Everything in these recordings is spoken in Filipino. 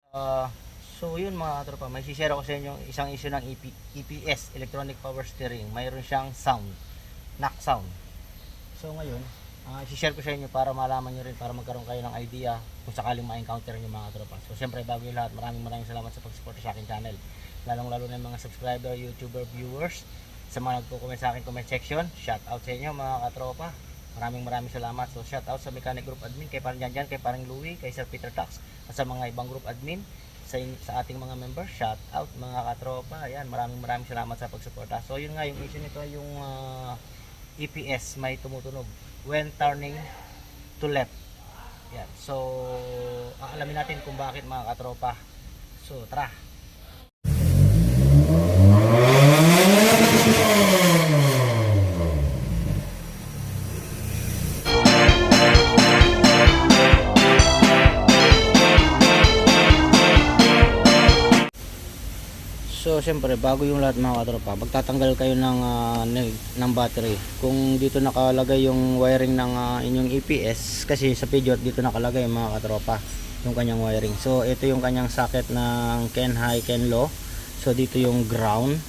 Ah, so yun mga katropa, may share ako sa inyo isang issue ng EPS, Electronic Power Steering. Mayroon siyang sound, knock sound. So ngayon, share ko sa inyo para malaman nyo rin, para magkaroon kayo ng idea kung sakaling ma-encounter nyo mga katropa. So syempre bago yung lahat, maraming salamat sa pag-support sa akin channel. Lalong lalo na yung mga subscriber, YouTuber, viewers. Sa mga nagko-comment sa akin comment section, shout out sa inyo mga katropa. Maraming salamat. So shout out sa Mechanic Group Admin, kay Parang Janjan, kay Parang Louie, kay Sir Peter Tax, at sa mga ibang group admin, sa ating mga members, shout out mga katropa. Ayan, maraming salamat sa pagsuporta. So yun nga, yung issue nito yung EPS may tumutunog when turning to left. Yan. So aalamin natin kung bakit mga katropa. So tara. So siyempre bago yung lahat mga katropa, magtatanggal kayo ng battery. Kung dito nakalagay yung wiring ng inyong EPS, kasi sa Peugeot dito nakalagay mga katropa yung kanyang wiring. So ito yung kanyang socket ng Ken High, Ken Low. So dito yung ground,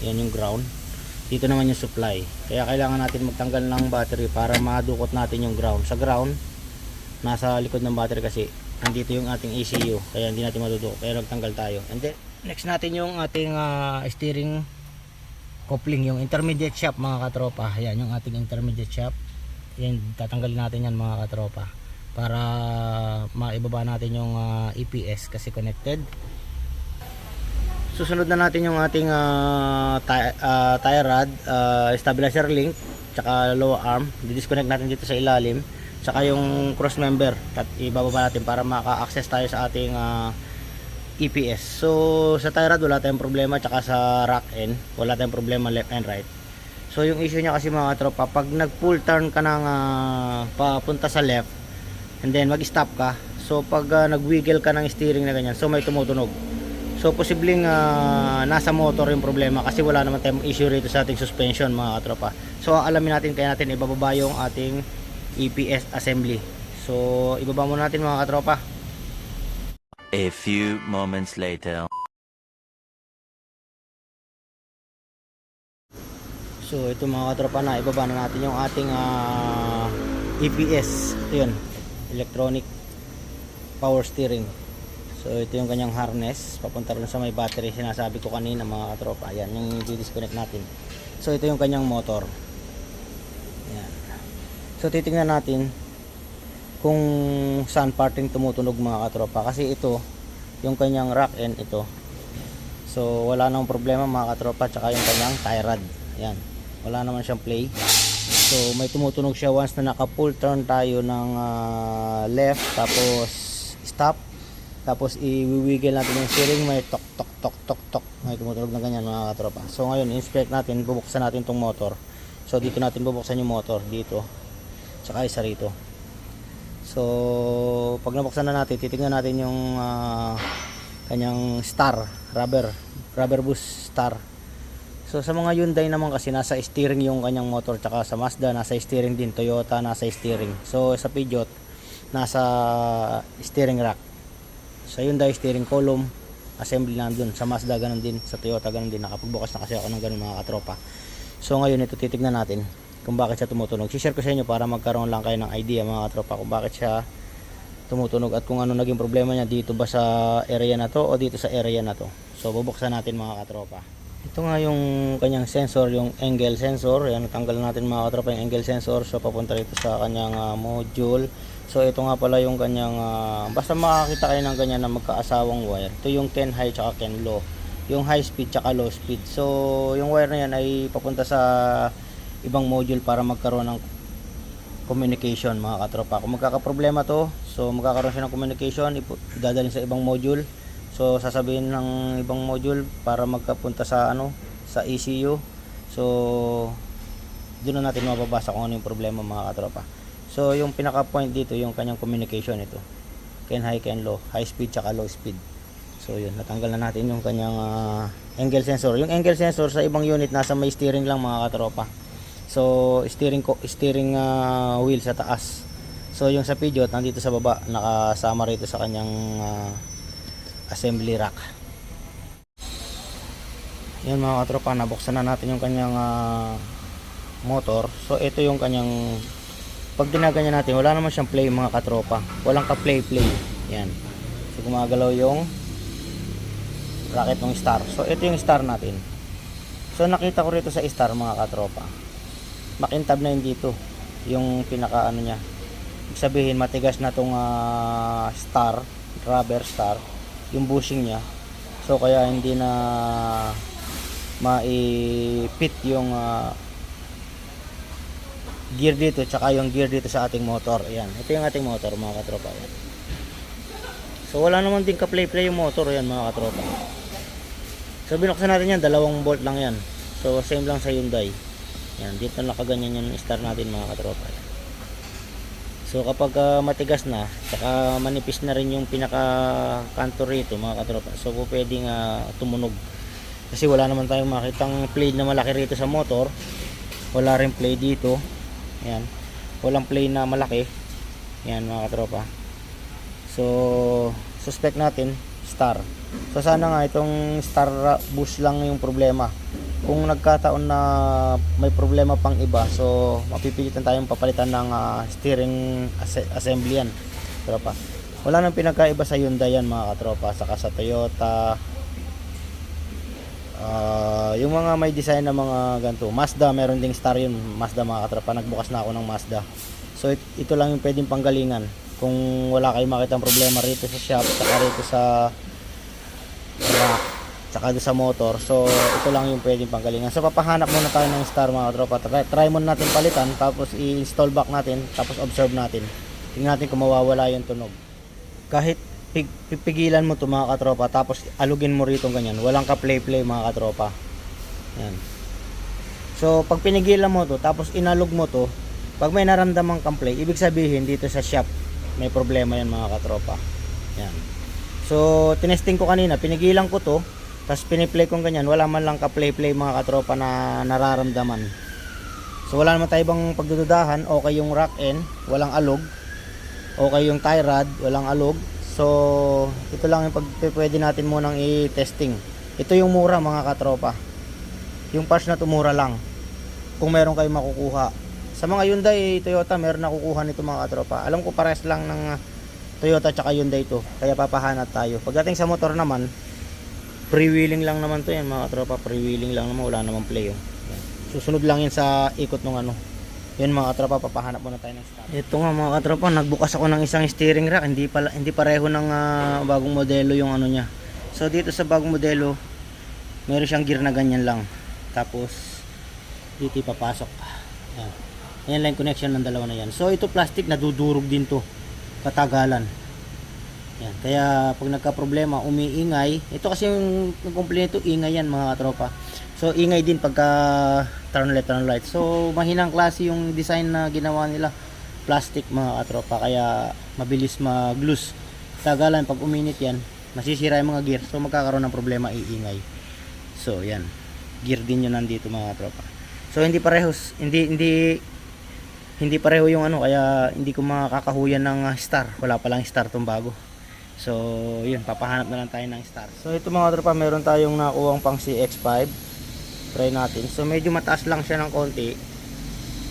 yan yung ground. Dito naman yung supply. Kaya kailangan natin magtanggal ng battery para madukot natin yung ground. Sa ground, nasa likod ng battery kasi nandito yung ating ECU, kaya hindi natin madudukot. Kaya nagtanggal tayo. And then next natin yung ating steering coupling, yung intermediate shaft mga katropa. Ayan yung ating intermediate shaft. Yan, tatanggalin natin yan mga katropa para maibaba natin yung EPS kasi connected. Susunod na natin yung ating tie rod, stabilizer link, tsaka low arm. Di-disconnect natin dito sa ilalim, tsaka yung cross member at ibababa natin para maka-access tayo sa ating EPS. So sa tie rod wala tayong problema, tsaka sa rack end wala tayong problema, left and right. So yung issue niya kasi mga tropa, pag nag full turn ka ng papunta sa left and then mag stop ka, so pag nag wiggle ka ng steering na ganyan, so may tumutunog. So posibleng nasa motor yung problema kasi wala naman tayong issue rito sa ating suspension mga tropa. So alamin natin, kaya natin ibababa yung ating EPS assembly. So ibaba muna natin mga katropa. A few moments later. So ito mga katropa, na ibaba na natin yung ating EPS. Ito yun, electronic power steering. So ito yung kanyang harness papunta rin sa may battery, sinasabi ko kanina mga katropa. Ayan yung i-disconnect natin. So ito yung kanyang motor. Ayan. So titingnan natin kung saan parting tumutunog mga katropa, kasi ito yung kanyang rack end ito. So wala namang problema mga katropa, tsaka yung kanyang tie rod. Ayan, wala naman siyang play. So may tumutunog siya once na naka full turn tayo ng left, tapos stop, tapos i-wiggle natin yung steering, may tok tok tok tok tok, may tumutunog na ganyan mga katropa. So ngayon inspect natin, bubuksan natin tong motor. So dito natin bubuksan yung motor, dito tsaka isa rito. So pag nabuksan na natin, titingnan natin yung kanyang star, rubber boost star. So sa mga Hyundai naman kasi nasa steering yung kanyang motor, tsaka sa Mazda nasa steering din, Toyota nasa steering. So sa Peugeot nasa steering rack. Sa Hyundai steering column assembly nandun, sa Mazda ganun din, sa Toyota ganun din. Nakapagbukas na kasi ako ng ganun mga katropa. So ngayon ito titignan natin kung bakit siya tumutunog. I-share ko sa inyo para magkaroon lang kayo ng idea mga katropa kung bakit siya tumutunog at kung ano naging problema niya, dito ba sa area na to o dito sa area na to. So bubuksan natin mga katropa. Ito nga yung kanyang sensor, yung angle sensor. Ayan, natanggal natin mga katropa yung angle sensor. So papunta rito sa kanyang module. So ito nga pala yung kanyang basta makakita kayo ng ganyan na magkaasawang wire. Ito yung Ken High tsaka Ken Low, yung high speed tsaka low speed. So yung wire na yan ay papunta sa ibang module para magkaroon ng communication mga katropa. Kung magkakaproblema to, so magkakaroon siya ng communication, idadalhin sa ibang module. So sasabihin ng ibang module para magkapunta sa sa ECU. So doon na natin mababasa kung ano yung problema mga katropa. So yung pinaka point dito yung kanyang communication, ito Ken High, Ken Low, high speed tsaka low speed. So yun, natanggal na natin yung kanyang angle sensor. Yung angle sensor sa ibang unit nasa may steering lang mga katropa. So steering wheel sa taas. So yung sa Peugeot nandito sa baba, nakasama rito sa kanyang assembly rack. Yan mga katropa, nabuksan na natin yung kanyang motor. So ito yung kanyang, pag ginaganyan natin, wala naman siyang play mga katropa, walang ka play. Yan, so gumagalaw yung bracket ng star. So ito yung star natin. So nakita ko rito sa star mga katropa, makintab na yun dito yung pinaka ano niya. Ibig sabihin matigas na tong star, rubber star, yung bushing niya. So kaya hindi na maipit yung gear dito tsaka yung gear dito sa ating motor. Ayan, ito yung ating motor mga katropa. Ayan. So wala naman din ka play yung motor. Ayan mga katropa. So binuksan natin yan, 2 bolt lang yan. So same lang sa Hyundai. Yan, dito nakaganyan yung star natin mga katropa. So kapag matigas na, saka manipis na rin yung pinaka kanto rito mga katropa, so pwedeng tumunog. Kasi wala naman tayong makitang plate na malaki rito sa motor. Wala rin plate dito. Yan, walang plate na malaki. Yan mga katropa. So suspect natin star. So sana nga itong star bush lang yung problema. Kung nagkataon na may problema pang iba, so mapipilitan tayong papalitan ng steering assembly yan, tropa. Wala nang pinagkaiba sa Hyundai yan mga katropa, saka sa Toyota. Yung mga may design na mga ganito, Mazda meron ding star yun, Mazda mga katropa. Nagbukas na ako ng Mazda. So ito lang yung pwedeng panggalingan kung wala kayong makitang problema rito sa shop, saka rito sa rack, saka doon sa motor. So ito lang yung pwedeng panggalingan. So papahanap muna tayo ng star mga katropa. Try muna natin palitan, tapos i-install back natin, tapos observe natin. Tingnan natin kung mawawala yung tunog. Kahit pipigilan mo to mga katropa, tapos alugin mo rito ganyan, walang ka play mga katropa. Yan. So pag pinigilan mo to, tapos inalog mo to, pag may naramdaman kang play, ibig sabihin dito sa shop may problema yan mga katropa. Yan. So tinesting ko kanina, pinigilan ko to, tapos piniplay kong ganyan, wala man lang ka play mga katropa na nararamdaman. So wala naman tayo bang pagdududahan. Okay yung rack end, walang alog. Okay yung tie rod, walang alog. So ito lang yung pwede natin munang i-testing. Ito yung mura mga katropa. Yung parts na to mura lang, kung meron kayong makukuha. Sa mga Hyundai, Toyota, meron nakukuha nito mga katropa. Alam ko pares lang ng Toyota tsaka Hyundai to, kaya papahanap tayo. Pagdating sa motor naman, freewheeling lang naman to yan mga katropa. Freewheeling lang naman, wala namang play. Yan. Susunod lang yan sa ikot ng ano. Yan mga katropa, papahanap muna tayo ng start. Ito nga mga katropa, nagbukas ako ng isang steering rack. Hindi pareho ng bagong modelo yung ano niya. So dito sa bagong modelo, meron siyang gear na ganyan lang. Tapos dito ipapasok. Yan. Yan lang connection ng dalawa na yan. So ito plastic, nadudurog din to katagalan. Yan. Kaya pag nagka-problema, umiingay. Ito kasi yung complaint nito, ingay yan mga katropa. So ingay din pagka turn light. So mahinang klase yung design na ginawa nila. Plastic mga katropa, kaya mabilis mag-loose. Katagalan pag uminit yan, masisira yung mga gear. So magkakaroon ng problema, iingay. So yan. Gear din yun nandito mga katropa. So hindi parehos, hindi pareho yung ano, kaya hindi ko makakahuyan ng star. Wala pa lang star tong bago. So yun, papahanap na lang tayo ng star. So ito mga tropa, meron tayong nakuhang pang CX5. Try natin. So medyo mataas lang siya ng konti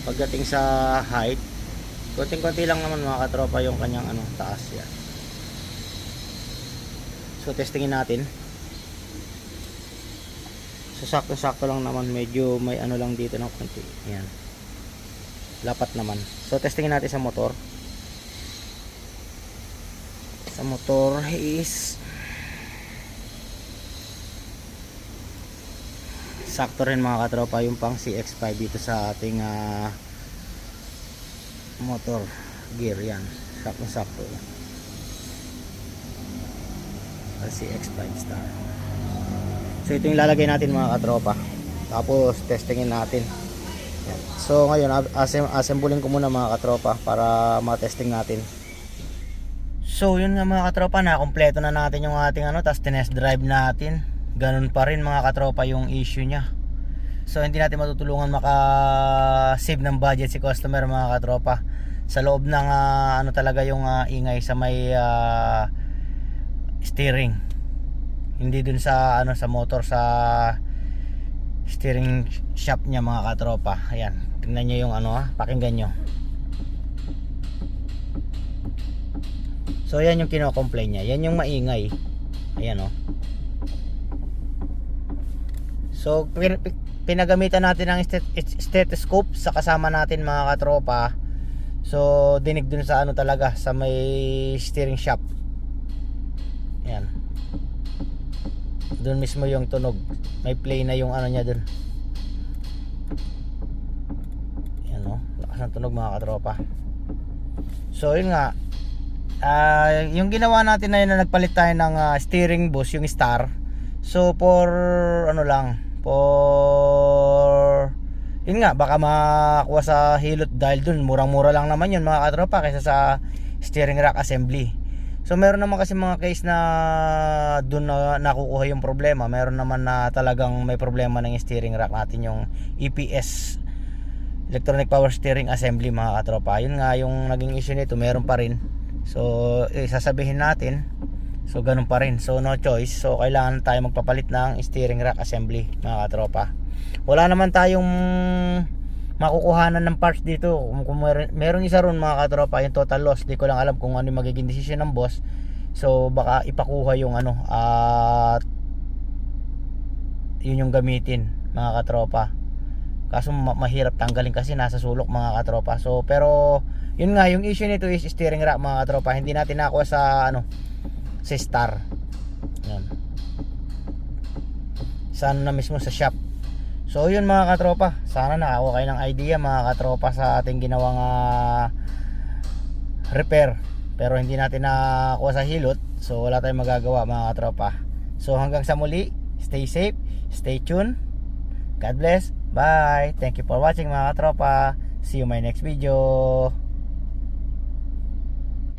pagdating sa height. Konting-konti lang naman mga katropa yung kanyang ano, taas yan. So testingin natin. So sakto-sakto lang naman, medyo may ano lang dito ng konti. Yan. Lapat naman. So testingin natin sa motor. Sa motor is sakto rin mga katropa yung pang CX5 dito sa ating motor gear. Yan, sakto yan. CX5 star. So ito yung lalagay natin mga katropa, tapos testingin natin. Yan. So ngayon assemblein ko muna mga katropa para ma-testing natin. So yun nga mga katropa, na kompleto na natin yung ating ano, tapos tinest drive natin. Ganun pa rin mga katropa yung issue nya. So hindi natin matutulungan maka-save ng budget si customer mga katropa. Sa loob ng ano talaga yung ingay sa may steering. Hindi dun sa ano, sa motor, sa steering shop niya mga katropa. Ayan, tingnan nyo yung ano, pakinggan nyo. So yan yung kino-complain niya, yan yung maingay. Ayan oh. So pinagamitan natin ng stethoscope sa kasama natin mga katropa. So dinig dun sa ano talaga, sa may steering shop. Ayan, dun mismo yung tunog, may play na yung ano niya dun. Ayan oh, lakas ng tunog mga katropa. So yun nga, yung ginawa natin na yun, na nagpalit tayo ng steering bus, yung Star. So for ano lang, for yun nga, baka makakuha sa hilot, dahil dun murang-mura lang naman yun mga katropa kaysa sa steering rack assembly. So meron naman kasi mga case na dun na nakukuha yung problema. Meron naman na talagang may problema ng steering rack natin, yung EPS, electronic power steering assembly mga katropa. Yun nga yung naging issue nito, meron pa rin. So sasabihin natin, so ganun pa rin, so no choice. So kailangan tayo magpapalit ng steering rack assembly mga katropa. Wala naman tayong makukuhanan ng parts dito. Kung meron isa ron mga katropa, yung total loss, di ko lang alam kung ano yung magiging decision ng boss. So baka ipakuha yung ano, at yun yung gamitin mga katropa. Kaso mahirap tanggalin kasi nasa sulok mga katropa. So pero yun nga, yung issue nito is steering rack mga katropa. Hindi natin nakuha sa ano, sa Star. Yan, sana na mismo sa shop. So yun mga katropa, sana nakakuha kayo ng idea mga katropa sa ating ginawang repair. Pero hindi natin nakuha sa hilot, so wala tayong magagawa mga katropa. So hanggang sa muli, stay safe, stay tuned. God bless, bye. Thank you for watching mga katropa. See you in my next video.